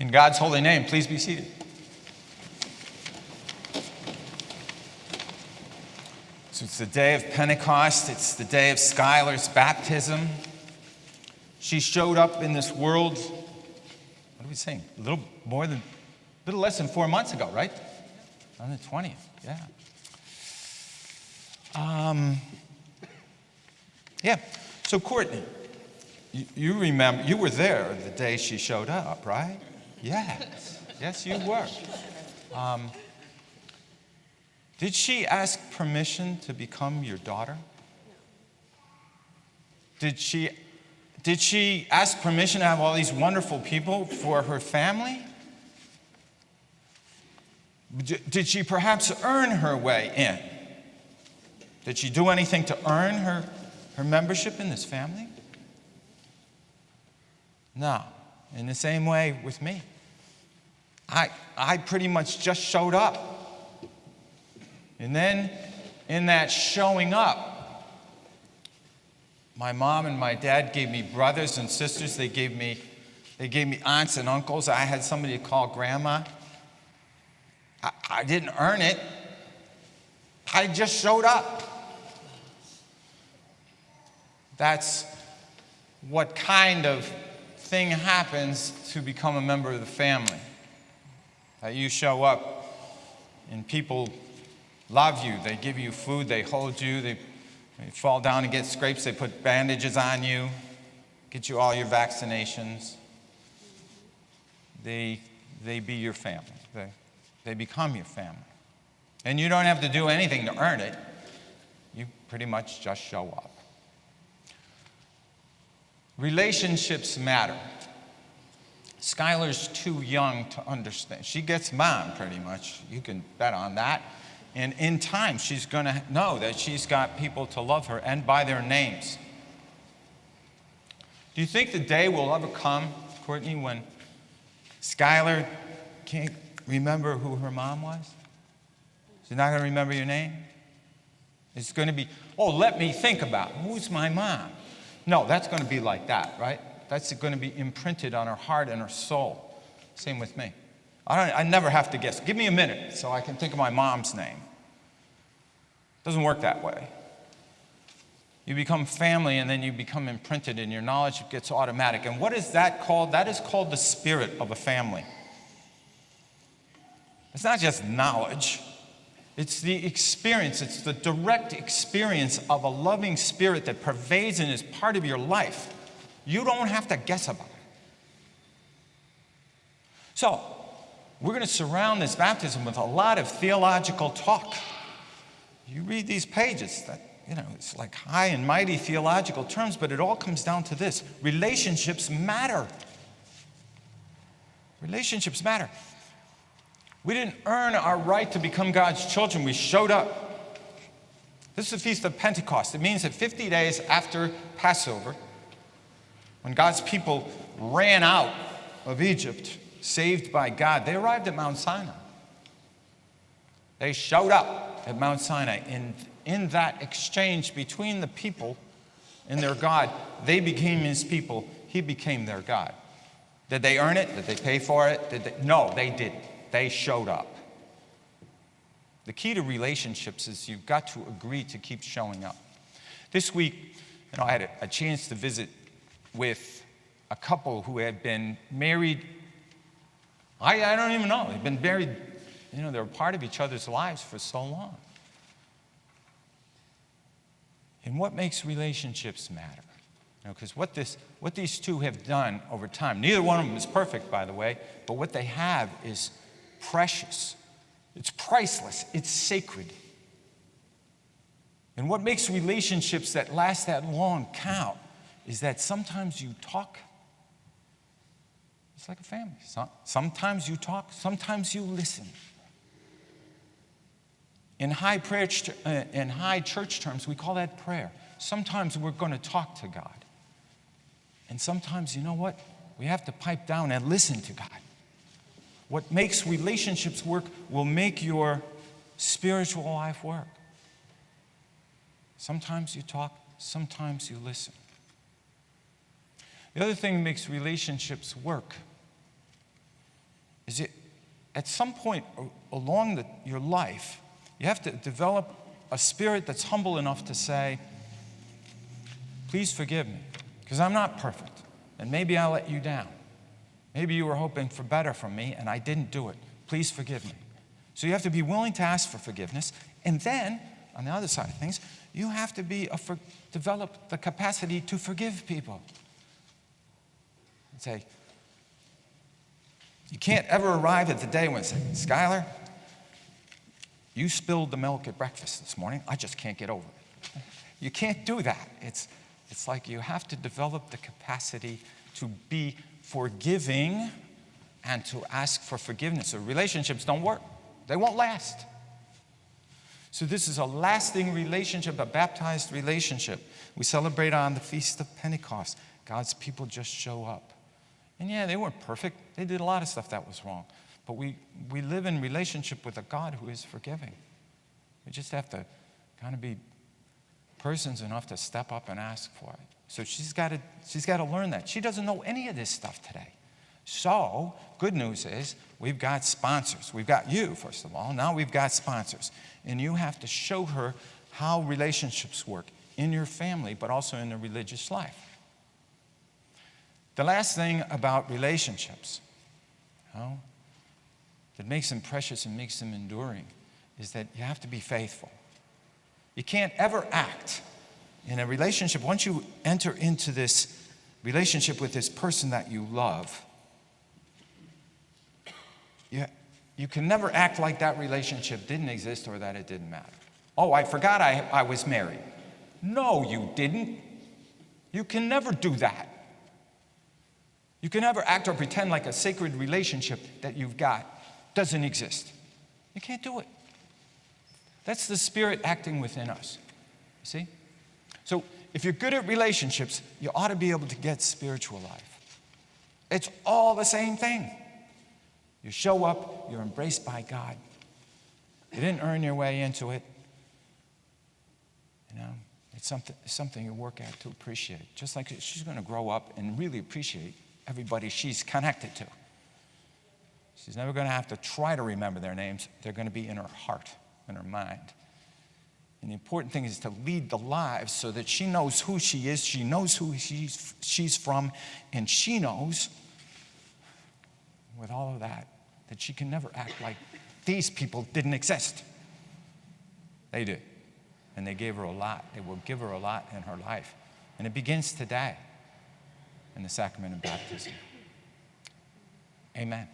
In God's holy name, please be seated. So it's the day of Pentecost. It's the day of Skylar's baptism. She showed up in this world, what are we saying? A little less than 4 months ago, right? On the 20th, yeah. So Courtney, you remember, you were there the day she showed up, right? Yes, you were. Did she ask permission to become your daughter? Did she ask permission to have all these wonderful people for her family? Did she perhaps earn her way in? Did she do anything to earn her membership in this family? No. In the same way with me. I pretty much just showed up. And then in that showing up, my mom and my dad gave me brothers and sisters. They gave me aunts and uncles. I had somebody to call grandma. I didn't earn it. I just showed up. That's what kind of thing happens to become a member of the family. That you show up and people love you. They give you food. They hold you. They fall down and get scrapes. They put bandages on you, get you all your vaccinations. They be your family. They become your family. And you don't have to do anything to earn it. You pretty much just show up. Relationships matter. Skylar's too young to understand. She gets mom, pretty much. You can bet on that. And in time, she's going to know that she's got people to love her and by their names. Do you think the day will ever come, Courtney, when Skylar can't remember who her mom was? She's not going to remember your name? It's going to be, let me think about who's my mom. No, that's going to be like that, right? That's going to be imprinted on her heart and her soul. Same with me. I never have to guess. Give me a minute so I can think of my mom's name. It doesn't work that way. You become family and then you become imprinted and your knowledge gets automatic. And what is that called? That is called the spirit of a family. It's not just knowledge. It's the experience. It's the direct experience of a loving spirit that pervades and is part of your life. You don't have to guess about it. So, we're going to surround this baptism with a lot of theological talk. You read these pages, it's like high and mighty theological terms, but it all comes down to this. Relationships matter. Relationships matter. We didn't earn our right to become God's children. We showed up. This is the Feast of Pentecost. It means that 50 days after Passover, when God's people ran out of Egypt, saved by God, they arrived at Mount Sinai. They showed up at Mount Sinai. And in that exchange between the people and their God, they became his people. He became their God. Did they earn it? Did they pay for it? No, they didn't. They showed up. The key to relationships is you've got to agree to keep showing up. This week, I had a chance to visit with a couple who had been married. I don't even know. They've been married, they were part of each other's lives for so long. And what makes relationships matter? Because what these two have done over time, neither one of them is perfect, by the way, but what they have is precious. It's priceless. It's sacred. And what makes relationships that last that long count is that sometimes you talk. It's like a family. Sometimes you talk, sometimes you listen. In high church terms, we call that prayer. Sometimes we're going to talk to God. And sometimes, you know what? We have to pipe down and listen to God. What makes relationships work will make your spiritual life work. Sometimes you talk, sometimes you listen. The other thing that makes relationships work at some point along your life, you have to develop a spirit that's humble enough to say, please forgive me, because I'm not perfect, and maybe I let you down. Maybe you were hoping for better from me, and I didn't do it. Please forgive me. So you have to be willing to ask for forgiveness, and then, on the other side of things, you have to develop the capacity to forgive people. And say, you can't ever arrive at the day when you say, Skylar, you spilled the milk at breakfast this morning. I just can't get over it. You can't do that. It's like you have to develop the capacity to be forgiving and to ask for forgiveness. So relationships don't work. They won't last. So this is a lasting relationship, a baptized relationship. We celebrate on the Feast of Pentecost. God's people just show up. And yeah, they weren't perfect. They did a lot of stuff that was wrong. But we live in relationship with a God who is forgiving. We just have to kind of be persons enough to step up and ask for it. So she's got to learn that. She doesn't know any of this stuff today. So, good news is we've got sponsors. We've got you, first of all. Now we've got sponsors. And you have to show her how relationships work in your family, but also in the religious life. The last thing about relationships, that makes them precious and makes them enduring, is that you have to be faithful. You can't ever act in a relationship. Once you enter into this relationship with this person that you love, you can never act like that relationship didn't exist or that it didn't matter. Oh, I forgot I was married. No, you didn't. You can never do that. You can never act or pretend like a sacred relationship that you've got doesn't exist. You can't do it. That's the Spirit acting within us. You see? So if you're good at relationships, you ought to be able to get spiritual life. It's all the same thing. You show up, you're embraced by God. You didn't earn your way into it. It's something you work at to appreciate. Just like she's going to grow up and really appreciate everybody she's connected to. She's never going to have to try to remember their names. They're going to be in her heart, in her mind. And the important thing is to lead the lives so that she knows who she is, she knows who she's from, and she knows, with all of that she can never act like these people didn't exist. They did. And they gave her a lot. They will give her a lot in her life. And it begins today in the sacrament of baptism. Amen.